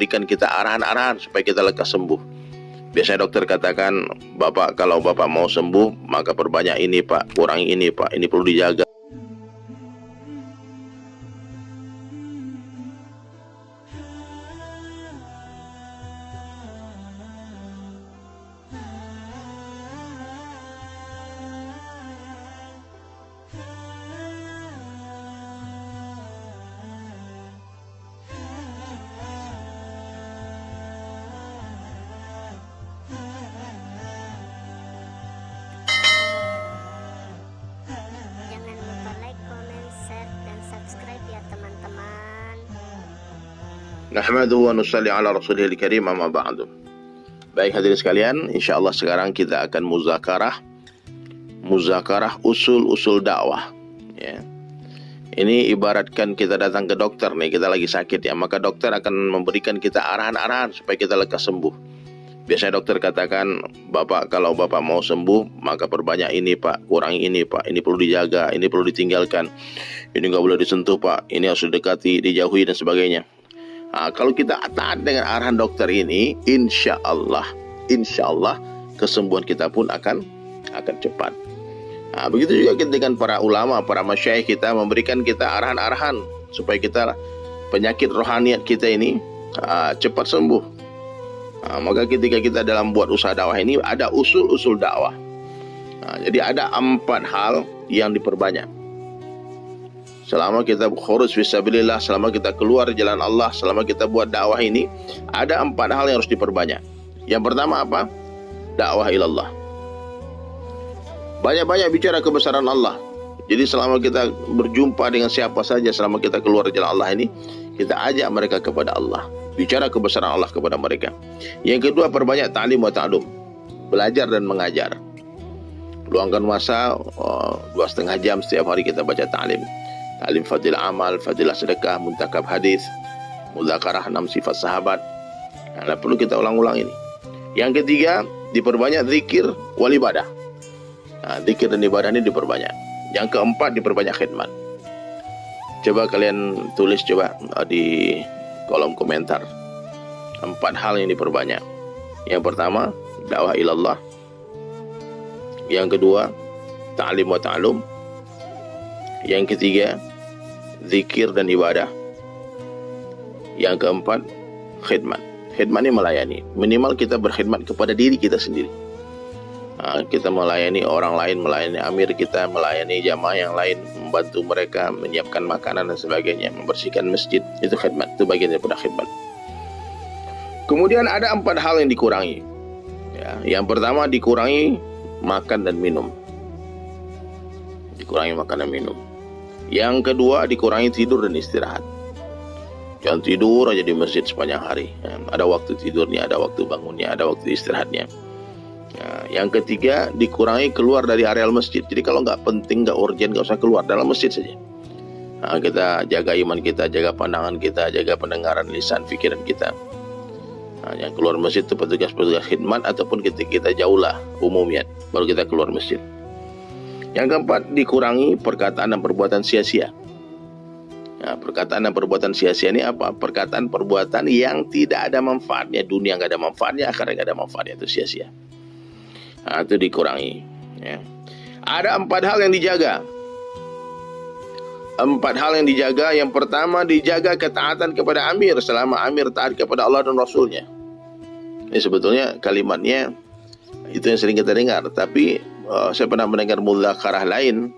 memberikan kita arahan-arahan supaya kita lekas sembuh. Biasanya dokter katakan, Bapak kalau Bapak mau sembuh, maka perbanyak ini Pak, kurangi ini Pak, ini perlu dijaga. Nahmaduhu wa nusalli ala rasulihil karim, amma ba'du. Baik hadirin sekalian, insyaallah sekarang kita akan muzakarah usul-usul dakwah ya. Ini ibaratkan kita datang ke dokter nih, kita lagi sakit ya, maka dokter akan memberikan kita arahan-arahan supaya kita lekas sembuh. Biasanya dokter katakan, Bapak kalau Bapak mau sembuh, maka perbanyak ini Pak, kurangi ini Pak, ini perlu dijaga, ini perlu ditinggalkan, ini nggak boleh disentuh Pak, ini harus didekati, dijauhi dan sebagainya. Nah, kalau kita taat dengan arahan dokter ini, insya Allah kesembuhan kita pun akan cepat. Nah, begitu juga dengan para ulama, para masyayikh kita memberikan kita arahan-arahan supaya kita penyakit rohaniat kita ini cepat sembuh. Nah, maka ketika kita dalam buat usaha dakwah ini ada usul-usul dakwah. Nah, jadi ada 4 hal yang diperbanyak. Selama kita khuruj fisabilillah, selama kita keluar jalan Allah, selama kita buat dakwah ini, ada 4 hal yang harus diperbanyak. Yang pertama apa? Dakwah ilallah. Banyak-banyak bicara kebesaran Allah. Jadi selama kita berjumpa dengan siapa saja, selama kita keluar jalan Allah ini, kita ajak mereka kepada Allah. Bicara kebesaran Allah kepada mereka. Yang kedua, perbanyak ta'lim wa ta'lum. Belajar dan mengajar. Luangkan masa 2,5 jam setiap hari kita baca ta'lim. Ta'lim fadilah amal, fadilah sedekah, muntakab hadis, muzakarah 6 sifat sahabat. Nah, perlu kita ulang-ulang ini. Yang ketiga, diperbanyak zikir wal ibadah. Nah, zikir dan ibadah ini diperbanyak. Yang keempat, diperbanyak khidmat. Coba kalian tulis di kolom komentar 4 hal yang diperbanyak. Yang pertama, dakwah ilallah. Yang kedua, ta'lim wa ta'lum. Yang ketiga, zikir dan ibadah. Yang keempat, khidmat. Khidmat ini melayani. Minimal kita berkhidmat kepada diri kita sendiri. Nah, kita melayani orang lain, melayani amir kita, melayani jamaah yang lain, membantu mereka, menyiapkan makanan dan sebagainya, membersihkan masjid. Itu khidmat, itu bagian daripada khidmat. Kemudian ada 4 hal yang dikurangi ya. Yang pertama, dikurangi makan dan minum. Dikurangi makan dan minum. Yang kedua, dikurangi tidur dan istirahat. Jangan tidur aja di masjid sepanjang hari ya. Ada waktu tidurnya, ada waktu bangunnya, ada waktu istirahatnya ya. Yang ketiga, dikurangi keluar dari areal masjid. Jadi kalau nggak penting, nggak urgent, nggak usah keluar, dalam masjid saja. Nah, kita jaga iman kita, jaga pandangan kita, jaga pendengaran, lisan, pikiran kita. Nah, yang keluar masjid itu petugas-petugas khidmat ataupun ketika kita jauhlah umumnya, baru kita keluar masjid. Yang keempat, dikurangi perkataan dan perbuatan sia-sia. Nah, perkataan dan perbuatan sia-sia ini apa? Perkataan-perbuatan yang tidak ada manfaatnya. Dunia nggak ada manfaatnya, akhirat nggak ada manfaatnya, itu sia-sia. Nah, itu dikurangi ya. Ada 4 hal yang dijaga. 4 hal yang dijaga. Yang pertama, dijaga ketaatan kepada amir selama amir taat kepada Allah dan Rasulnya. Ini sebetulnya kalimatnya itu yang sering kita dengar, tapi saya pernah mendengar muzakarah lain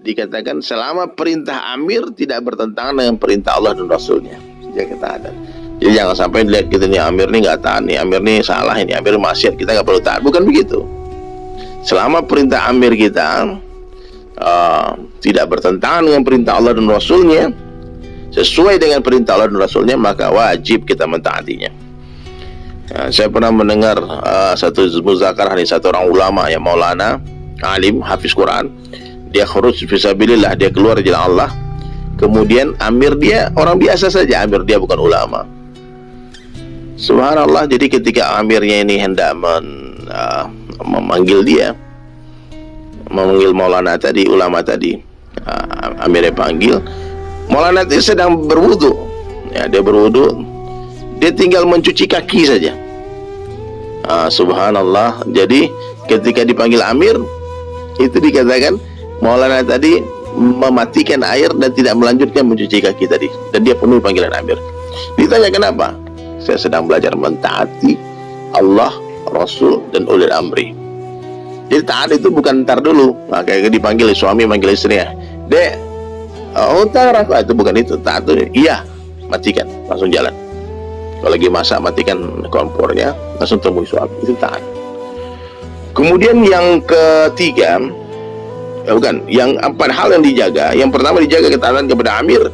dikatakan selama perintah amir tidak bertentangan dengan perintah Allah dan Rasulnya, jaga ketaatan. Jadi jangan sampai lihat kita nih amir nih nggak taat, nih amir nih salah, ini amir maksiat, kita nggak perlu taat. Bukan begitu. Selama perintah amir kita tidak bertentangan dengan perintah Allah dan Rasulnya, sesuai dengan perintah Allah dan Rasulnya, maka wajib kita mentaatinya. Saya pernah mendengar satu muzakarah nih, satu orang ulama yang maulana, alim, hafiz Quran. Dia khuruj fisabilillah, dia keluar jalan Allah. Kemudian amir dia orang biasa saja, amir dia bukan ulama. Subhanallah, jadi ketika amirnya ini hendak memanggil dia, memanggil maulana tadi, ulama tadi, amirnya panggil, maulana itu sedang berwudu ya, dia berwudu, dia tinggal mencuci kaki saja. Subhanallah. Jadi ketika dipanggil amir, itu dikatakan Maulana tadi mematikan air dan tidak melanjutkan mencuci kaki tadi, dan dia penuhi panggilan amir. Ditanya kenapa? Saya sedang belajar mentaati Allah, Rasul, dan ulil amri. Jadi taat itu bukan ntar dulu. Kayak dipanggil suami manggil istrinya, Dek, ntar apa, itu bukan itu. Taat itu iya, matikan, langsung jalan. Kalau lagi masak, matikan kompornya, langsung temui suami. Itu taat. Kemudian yang ketiga, yang 4 hal yang dijaga. Yang pertama dijaga ketaatan kepada amir.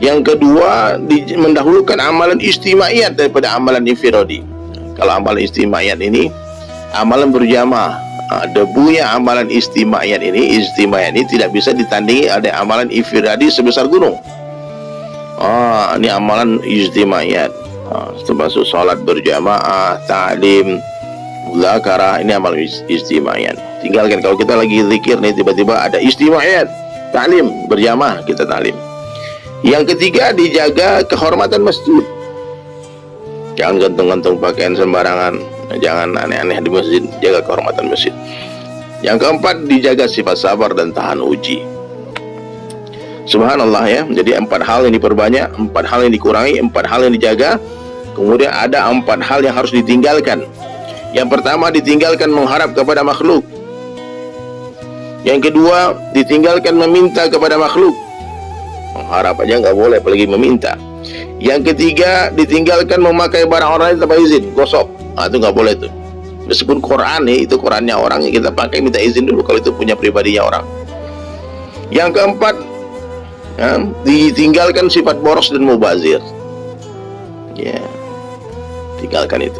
Yang kedua mendahulukan amalan istimaiyat daripada amalan infiradi. Kalau amalan istimaiyat ini amalan berjamaah. Debunya amalan istimaiyat ini tidak bisa ditandingi ada amalan infiradi sebesar gunung. Ini amalan istimaiyat. Termasuk salat berjamaah, ta'lim, muzakarah, ini amalan istimaiyat. Tinggalkan kalau kita lagi zikir nih, tiba-tiba ada istimaiyat, ta'lim berjamaah, kita ta'lim. Yang ketiga dijaga kehormatan masjid. Jangan gantung-gantung pakaian sembarangan, jangan aneh-aneh di masjid, jaga kehormatan masjid. Yang keempat dijaga sifat sabar dan tahan uji. Subhanallah ya. Jadi 4 hal yang diperbanyak, 4 hal yang dikurangi, 4 hal yang dijaga. Kemudian ada 4 hal yang harus ditinggalkan. Yang pertama ditinggalkan mengharap kepada makhluk. Yang kedua ditinggalkan meminta kepada makhluk. Mengharap aja nggak boleh, apalagi meminta. Yang ketiga ditinggalkan memakai barang orang lain tanpa izin, gosok. Itu nggak boleh tuh. Meskipun Quran nih, itu Qurannya orang, kita pakai minta izin dulu kalau itu punya pribadinya orang. Yang keempat ditinggalkan sifat boros dan mubazir. Ya, tinggalkan itu.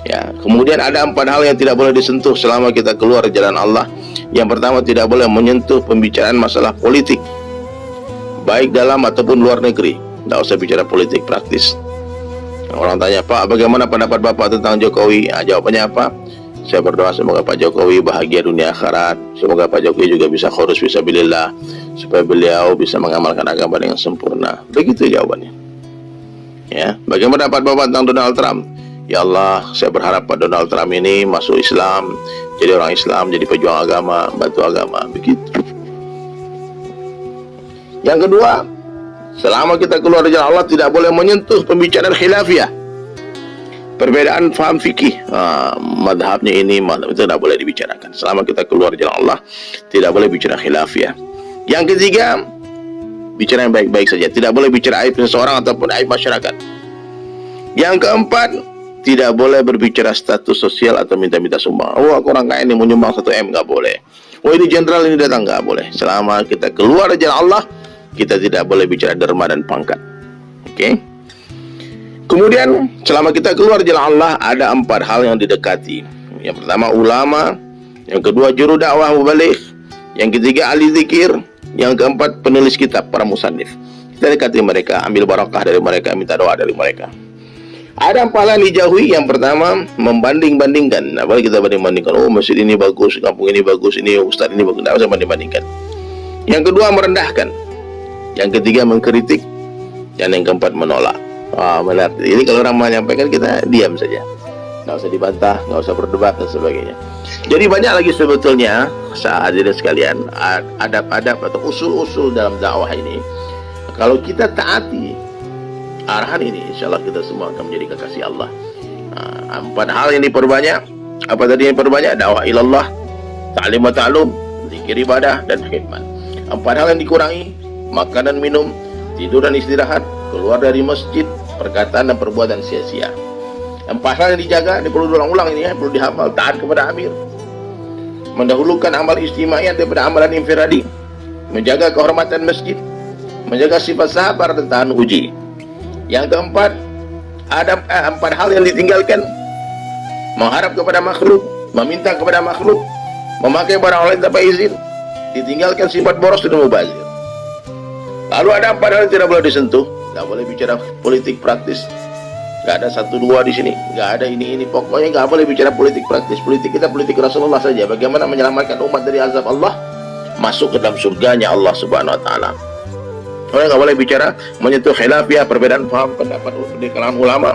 Ya, kemudian ada 4 hal yang tidak boleh disentuh selama kita keluar jalan Allah. Yang pertama tidak boleh menyentuh pembicaraan masalah politik, baik dalam ataupun luar negeri. Tidak usah bicara politik praktis. Orang tanya, Pak, bagaimana pendapat Bapak tentang Jokowi? Jawabannya apa? Saya berdoa semoga Pak Jokowi bahagia dunia akhirat. Semoga Pak Jokowi juga bisa khurus fisabilillah, supaya beliau bisa mengamalkan agama dengan sempurna. Begitu jawabannya. Ya, bagaimana pendapat Bapak tentang Donald Trump? Ya Allah, saya berharap Pak Donald Trump ini masuk Islam, jadi orang Islam, jadi pejuang agama, bantu agama. Begitu. Yang kedua, selama kita keluar dari jalan Allah tidak boleh menyentuh pembicaraan khilafiyah, perbedaan faham fikih, madhabnya ini, madhab itu tidak boleh dibicarakan. Selama kita keluar dari jalan Allah tidak boleh bicara khilafiyah. Yang ketiga, bicara yang baik-baik saja, tidak boleh bicara aib seseorang ataupun aib masyarakat. Yang keempat, tidak boleh berbicara status sosial atau minta-minta sumbang. Aku orang kaya ini mau nyumbang 1 M, nggak boleh. Ini jenderal ini datang, nggak boleh. Selama kita keluar dari jalan Allah, kita tidak boleh bicara derma dan pangkat. Oke? Kemudian selama kita keluar jalan Allah ada 4 hal yang didekati. Yang pertama ulama, yang kedua juru dakwah mubaligh, yang ketiga ahli zikir, yang keempat penulis kitab, para musannif. Kita dekati mereka, ambil barakah dari mereka, minta doa dari mereka. Ada 4 hal yang dijauhi. Yang pertama membanding-bandingkan. Apalagi kita banding-bandingkan, masjid ini bagus, kampung ini bagus, ini ustaz ini bagus. Tidak usah banding-bandingkan. Yang kedua merendahkan. Yang ketiga mengkritik. Dan yang keempat menolak. Ini kalau orang menyampaikan kita diam saja, nggak usah dibantah, nggak usah berdebat dan sebagainya. Jadi banyak lagi sebetulnya hadirin sekalian adab-adab atau usul-usul dalam dakwah ini. Kalau kita taati arahan ini, insya Allah kita semua akan menjadi kekasih Allah. 4 hal yang diperbanyak. Apa tadi yang diperbanyak? Dakwah ilallah, ta'lim wa ta'lum, zikir ibadah, dan khidmat. 4 hal yang dikurangi: makan dan minum, tidur dan istirahat, keluar dari masjid, perkataan dan perbuatan sia-sia. 4 hal yang dijaga, ini perlu diulang-ulang ini ya, perlu dihafal. Taat kepada amir, mendahulukan amal istimaiyat daripada amalan infiradi, menjaga kehormatan masjid, menjaga sifat sabar dan tahan uji. Yang keempat, ada 4 hal yang ditinggalkan: mengharap kepada makhluk, meminta kepada makhluk, memakai barang lain tanpa izin, ditinggalkan sifat boros dan mubazir. Lalu ada 4 hal yang tidak boleh disentuh. Nggak boleh bicara politik praktis. Nggak ada 1-2 di sini. Nggak ada ini. Pokoknya nggak boleh bicara politik praktis. Politik kita politik Rasulullah saja. Bagaimana menyelamatkan umat dari azab Allah, masuk ke dalam surganya Allah Subhanahu Wa Taala. Orang nggak boleh bicara menyentuh khilafiyah, perbedaan paham pendapat di kalangan ulama,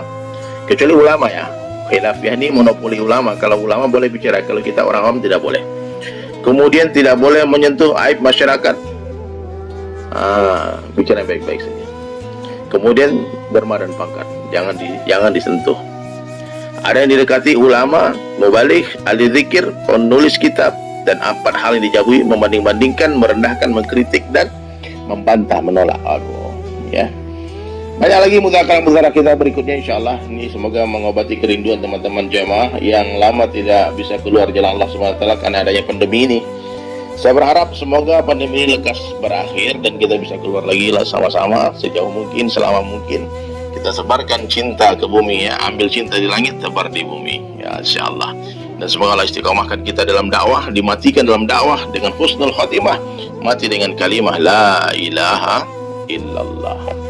kecuali ulama ya. Khilafiyah ini monopoli ulama. Kalau ulama boleh bicara, kalau kita orang awam tidak boleh. Kemudian tidak boleh menyentuh aib masyarakat. Bicara baik-baik saja. Kemudian derma dan pangkat, jangan disentuh. Ada yang didekati ulama, mubalik, ahli zikir, penulis kitab, dan 4 hal yang dijauhi: membanding-bandingkan, merendahkan, mengkritik, dan membantah, menolak. Aduh, ya. Banyak lagi mudzakarah kita berikutnya insyaallah. Ini semoga mengobati kerinduan teman-teman jamaah yang lama tidak bisa keluar jalan Allah Subhanahu wa taala karena adanya pandemi ini. Saya berharap semoga pandemi ini lekas berakhir dan kita bisa keluar lagi lah sama-sama sejauh mungkin, selama mungkin. Kita sebarkan cinta ke bumi ya, ambil cinta di langit, tebar di bumi ya, insyaallah. Dan semoga Allah istiqomahkan kita dalam dakwah, dimatikan dalam dakwah dengan husnul khatimah, mati dengan kalimah la ilaha illallah.